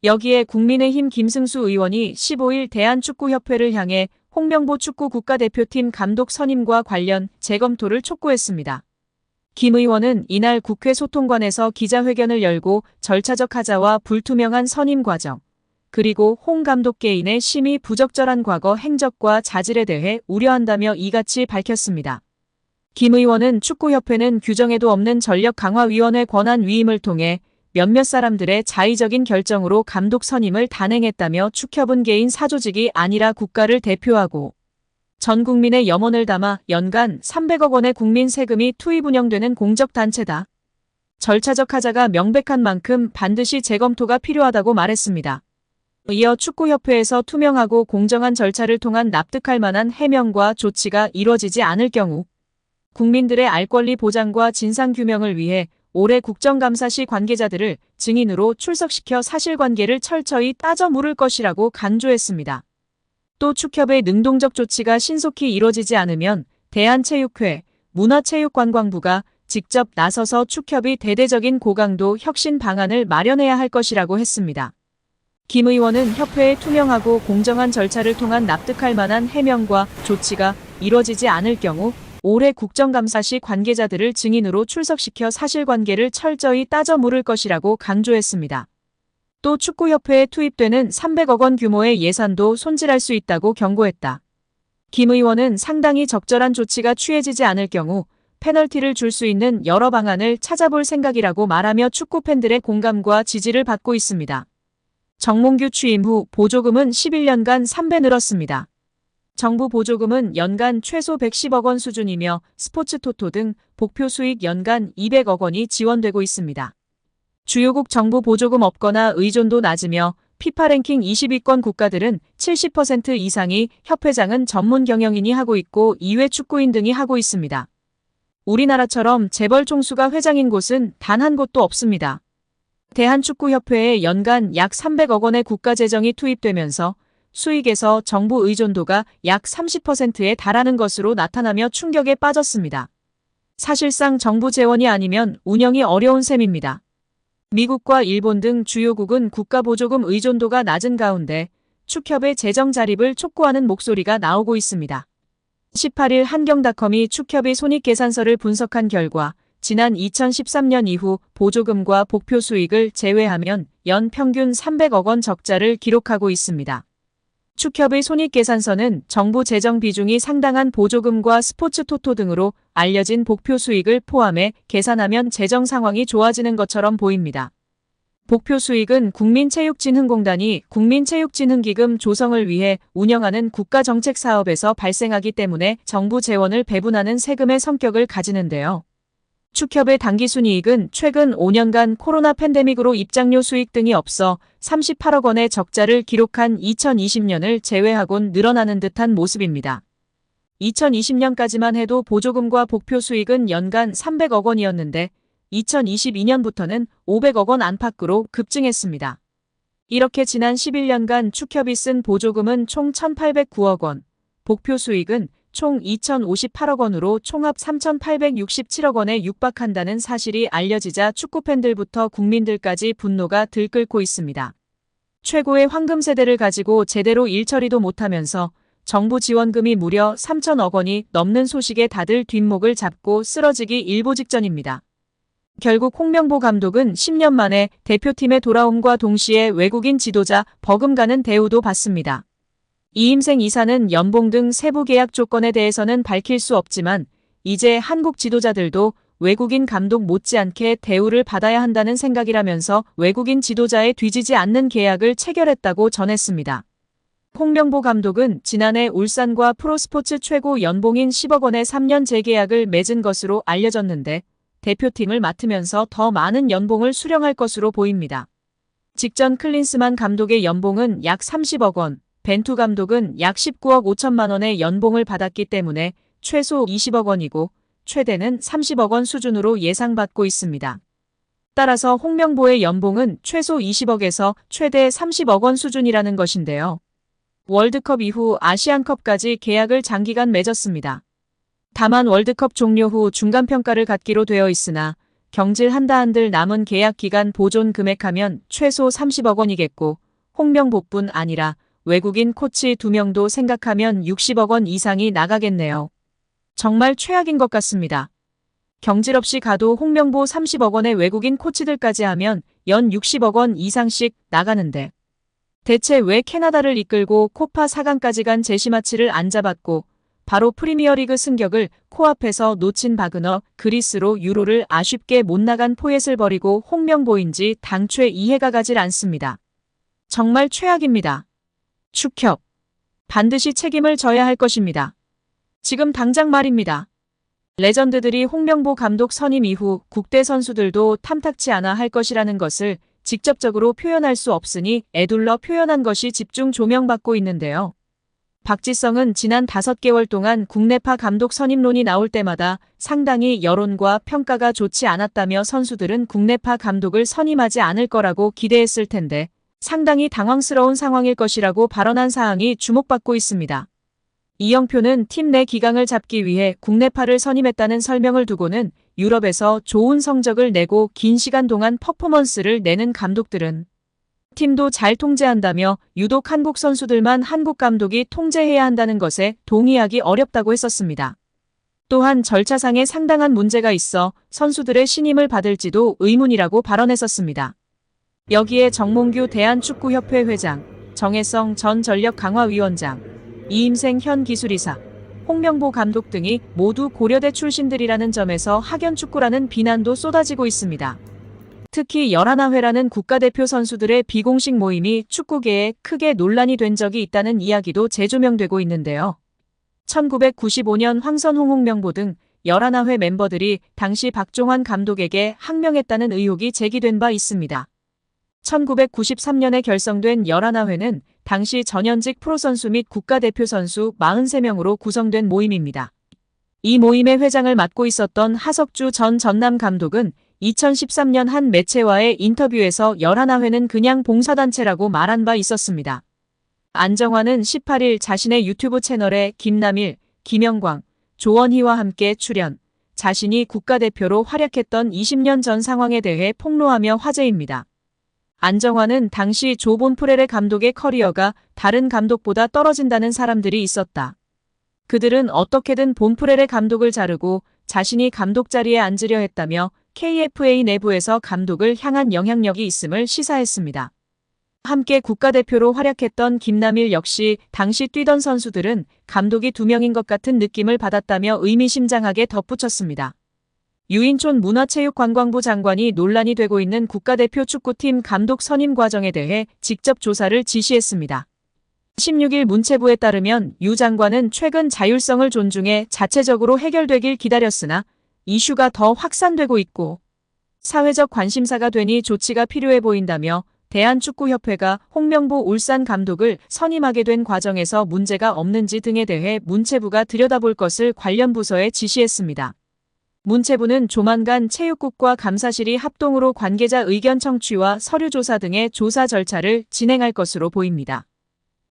여기에 국민의힘 김승수 의원이 15일 대한축구협회를 향해 홍명보 축구 국가대표팀 감독 선임과 관련 재검토를 촉구했습니다. 김 의원은 이날 국회 소통관에서 기자회견을 열고 절차적 하자와 불투명한 선임 과정, 그리고 홍 감독 개인의 심히 부적절한 과거 행적과 자질에 대해 우려한다며 이같이 밝혔습니다. 김 의원은 축구협회는 규정에도 없는 전력강화위원회 권한 위임을 통해 몇몇 사람들의 자의적인 결정으로 감독 선임을 단행했다며 축협은 개인 사조직이 아니라 국가를 대표하고 전 국민의 염원을 담아 연간 300억 원의 국민 세금이 투입 운영되는 공적단체다. 절차적 하자가 명백한 만큼 반드시 재검토가 필요하다고 말했습니다. 이어 축구협회에서 투명하고 공정한 절차를 통한 납득할 만한 해명과 조치가 이뤄지지 않을 경우 국민들의 알 권리 보장과 진상규명을 위해 올해 국정감사 시 관계자들을 증인으로 출석시켜 사실관계를 철저히 따져 물을 것이라고 강조했습니다. 또 축협의 능동적 조치가 신속히 이뤄지지 않으면 대한체육회, 문화체육관광부가 직접 나서서 축협이 대대적인 고강도 혁신 방안을 마련해야 할 것이라고 했습니다. 김 의원은 협회의 투명하고 공정한 절차를 통한 납득할 만한 해명과 조치가 이뤄지지 않을 경우 올해 국정감사 시 관계자들을 증인으로 출석시켜 사실관계를 철저히 따져 물을 것이라고 강조했습니다. 또 축구협회에 투입되는 300억 원 규모의 예산도 손질할 수 있다고 경고했다. 김 의원은 상당히 적절한 조치가 취해지지 않을 경우 페널티를 줄 수 있는 여러 방안을 찾아볼 생각이라고 말하며 축구 팬들의 공감과 지지를 받고 있습니다. 정몽규 취임 후 보조금은 11년간 3배 늘었습니다. 정부 보조금은 연간 최소 110억 원 수준이며 스포츠 토토 등 복표 수익 연간 200억 원이 지원되고 있습니다. 주요국 정부 보조금 없거나 의존도 낮으며 피파 랭킹 20위권 국가들은 70% 이상이 협회장은 전문 경영인이 하고 있고 이외 축구인 등이 하고 있습니다. 우리나라처럼 재벌 총수가 회장인 곳은 단 한 곳도 없습니다. 대한축구협회에 연간 약 300억 원의 국가재정이 투입되면서 수익에서 정부 의존도가 약 30%에 달하는 것으로 나타나며 충격에 빠졌습니다. 사실상 정부 재원이 아니면 운영이 어려운 셈입니다. 미국과 일본 등 주요국은 국가 보조금 의존도가 낮은 가운데 축협의 재정 자립을 촉구하는 목소리가 나오고 있습니다. 18일 한경닷컴이 축협의 손익계산서를 분석한 결과 지난 2013년 이후 보조금과 복표 수익을 제외하면 연 평균 300억 원 적자를 기록하고 있습니다. 축협의 손익계산서는 정부 재정 비중이 상당한 보조금과 스포츠 토토 등으로 알려진 복표 수익을 포함해 계산하면 재정 상황이 좋아지는 것처럼 보입니다. 복표 수익은 국민체육진흥공단이 국민체육진흥기금 조성을 위해 운영하는 국가정책사업에서 발생하기 때문에 정부 재원을 배분하는 세금의 성격을 가지는데요. 축협의 당기순이익은 최근 5년간 코로나 팬데믹으로 입장료 수익 등이 없어 38억 원의 적자를 기록한 2020년을 제외하곤 늘어나는 듯한 모습입니다. 2020년까지만 해도 보조금과 복표 수익은 연간 300억 원이었는데 2022년부터는 500억 원 안팎으로 급증했습니다. 이렇게 지난 11년간 축협이 쓴 보조금은 총 1,809억 원, 복표 수익은 총 2,058억 원으로 총합 3,867억 원에 육박한다는 사실이 알려지자 축구팬들부터 국민들까지 분노가 들끓고 있습니다. 최고의 황금 세대를 가지고 제대로 일처리도 못하면서 정부 지원금이 무려 3,000억 원이 넘는 소식에 다들 뒷목을 잡고 쓰러지기 일보 직전입니다. 결국 홍명보 감독은 10년 만에 대표팀에 돌아옴과 동시에 외국인 지도자 버금가는 대우도 받습니다. 이임생 이사는 연봉 등 세부 계약 조건에 대해서는 밝힐 수 없지만 이제 한국 지도자들도 외국인 감독 못지않게 대우를 받아야 한다는 생각이라면서 외국인 지도자에 뒤지지 않는 계약을 체결했다고 전했습니다. 홍명보 감독은 지난해 울산과 프로스포츠 최고 연봉인 10억 원의 3년 재계약을 맺은 것으로 알려졌는데 대표팀을 맡으면서 더 많은 연봉을 수령할 것으로 보입니다. 직전 클린스만 감독의 연봉은 약 30억 원, 벤투 감독은 약 19억 5천만 원의 연봉을 받았기 때문에 최소 20억 원이고 최대는 30억 원 수준으로 예상받고 있습니다. 따라서 홍명보의 연봉은 최소 20억에서 최대 30억 원 수준이라는 것인데요. 월드컵 이후 아시안컵까지 계약을 장기간 맺었습니다. 다만 월드컵 종료 후 중간평가를 갖기로 되어 있으나 경질 한들 남은 계약 기간 보존 금액하면 최소 30억 원이겠고 홍명보뿐 아니라 외국인 코치 2명도 생각하면 60억 원 이상이 나가겠네요. 정말 최악인 것 같습니다. 경질 없이 가도 홍명보 30억 원의 외국인 코치들까지 하면 연 60억 원 이상씩 나가는데 대체 왜 캐나다를 이끌고 코파 4강까지 간 제시마치를 안 잡았고 바로 프리미어리그 승격을 코앞에서 놓친 바그너 그리스로 유로를 아쉽게 못 나간 포엣을 버리고 홍명보인지 당최 이해가 가질 않습니다. 정말 최악입니다. 축협. 반드시 책임을 져야 할 것입니다. 지금 당장 말입니다. 레전드들이 홍명보 감독 선임 이후 국대 선수들도 탐탁치 않아 할 것이라는 것을 직접적으로 표현할 수 없으니 애둘러 표현한 것이 집중 조명받고 있는데요. 박지성은 지난 5개월 동안 국내파 감독 선임론이 나올 때마다 상당히 여론과 평가가 좋지 않았다며 선수들은 국내파 감독을 선임하지 않을 거라고 기대했을 텐데 상당히 당황스러운 상황일 것이라고 발언한 사항이 주목받고 있습니다. 이영표는 팀 내 기강을 잡기 위해 국내파를 선임했다는 설명을 두고는 유럽에서 좋은 성적을 내고 긴 시간 동안 퍼포먼스를 내는 감독들은 팀도 잘 통제한다며 유독 한국 선수들만 한국 감독이 통제해야 한다는 것에 동의하기 어렵다고 했었습니다. 또한 절차상에 상당한 문제가 있어 선수들의 신임을 받을지도 의문이라고 발언했었습니다. 여기에 정몽규 대한축구협회 회장, 정혜성 전 전력강화위원장, 이임생 현 기술이사, 홍명보 감독 등이 모두 고려대 출신들이라는 점에서 학연축구라는 비난도 쏟아지고 있습니다. 특히 열하나회라는 국가대표 선수들의 비공식 모임이 축구계에 크게 논란이 된 적이 있다는 이야기도 재조명되고 있는데요. 1995년 황선홍 홍명보 등 열하나회 멤버들이 당시 박종환 감독에게 항명했다는 의혹이 제기된 바 있습니다. 1993년에 결성된 열하나회는 당시 전현직 프로선수 및 국가대표 선수 43명으로 구성된 모임입니다. 이 모임의 회장을 맡고 있었던 하석주 전 전남 감독은 2013년 한 매체와의 인터뷰에서 열하나회는 그냥 봉사단체라고 말한 바 있었습니다. 안정환은 18일 자신의 유튜브 채널에 김남일, 김영광, 조원희와 함께 출연, 자신이 국가대표로 활약했던 20년 전 상황에 대해 폭로하며 화제입니다. 안정환은 당시 조 본프레레 감독의 커리어가 다른 감독보다 떨어진다는 사람들이 있었다. 그들은 어떻게든 본프레레 감독을 자르고 자신이 감독 자리에 앉으려 했다며 KFA 내부에서 감독을 향한 영향력이 있음을 시사했습니다. 함께 국가대표로 활약했던 김남일 역시 당시 뛰던 선수들은 감독이 2명인 것 같은 느낌을 받았다며 의미심장하게 덧붙였습니다. 유인촌 문화체육관광부 장관이 논란이 되고 있는 국가대표 축구팀 감독 선임 과정에 대해 직접 조사를 지시했습니다. 16일 문체부에 따르면 유 장관은 최근 자율성을 존중해 자체적으로 해결되길 기다렸으나 이슈가 더 확산되고 있고 사회적 관심사가 되니 조치가 필요해 보인다며 대한축구협회가 홍명보 울산 감독을 선임하게 된 과정에서 문제가 없는지 등에 대해 문체부가 들여다볼 것을 관련 부서에 지시했습니다. 문체부는 조만간 체육국과 감사실이 합동으로 관계자 의견 청취와 서류 조사 등의 조사 절차를 진행할 것으로 보입니다.